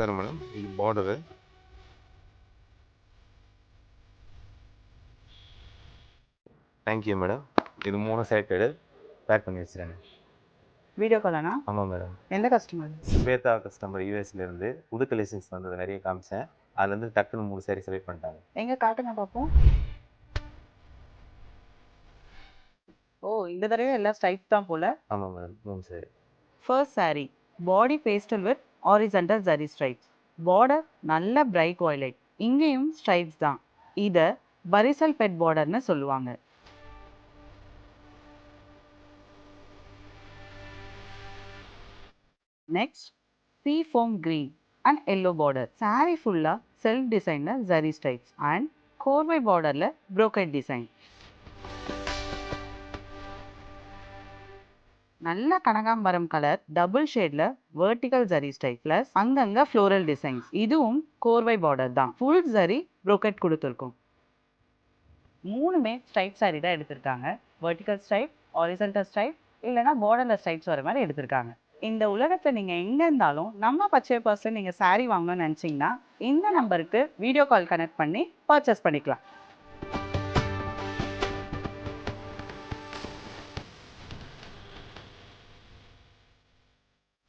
நமஸ்காரம் மேடம். இது border. Thank you madam. இது 3 செலக்டடு பேக் பண்ணி வச்சுருங்க. வீடியோ காலானா? ஆமாம் மேடம். எந்த கஸ்டமர்? ஸ்வேதா கஸ்டமர் யூஎஸ்லேருந்து புது கலெக்ஷன்ஸ் வந்தது நிறைய காமிச்சேன். அதுலேருந்து டக்குன்னு 3 சாரி செலக்ட் பண்ணிட்டாங்க. எங்க காட்டுங்க பார்ப்போம். ஓ, இந்த தடவை எல்லாம் ஸ்ட்ரைப் தான் போல. ஆமாம் madam. 3 sorry. First saree body pastel with horizontal zari stripes. Border நல்ல பிரைட் வயலட். இங்கேயும் ஸ்ட்ரைப்ஸ் தான். இதை பரிசல் பெட் பார்டர்னு சொல்லுவாங்க. Next sea foam green and yellow border. Saree fulla self designed zari stripes and கோர்வை பார்டர்ல brocade design. நல்ல கனகாம்பரம் கலர் டபுள் ஷேட்ல வெர்டிகல் ஜரி ஸ்டைல் பிளஸ் அங்கங்க ஃப்ளோரல் டிசைன்ஸ். இதுவும் கோர்வை பார்டர் தான். ஃபுல் ஜரி brocade கொடுத்துருக்கும். மூணுமே ஸ்ட்ரைப் சாரி தான் எடுத்திருக்காங்க. வெர்டிகல் ஸ்ட்ரைப், ஹாரிசான்டல் ஸ்ட்ரைப், இல்லைனா பார்டர்ல ஸ்ட்ரைப்ஸ் வர மாதிரி எடுத்திருக்காங்க. இந்த உலகத்தில் நீங்கள் எங்கே இருந்தாலும் நம்ம பச்சை பர்சன் நீங்கள் சாரீ வாங்கணும்னு நினச்சிங்கன்னா இந்த நம்பருக்கு வீடியோ கால் கனெக்ட் பண்ணி பர்ச்சேஸ் பண்ணிக்கலாம்.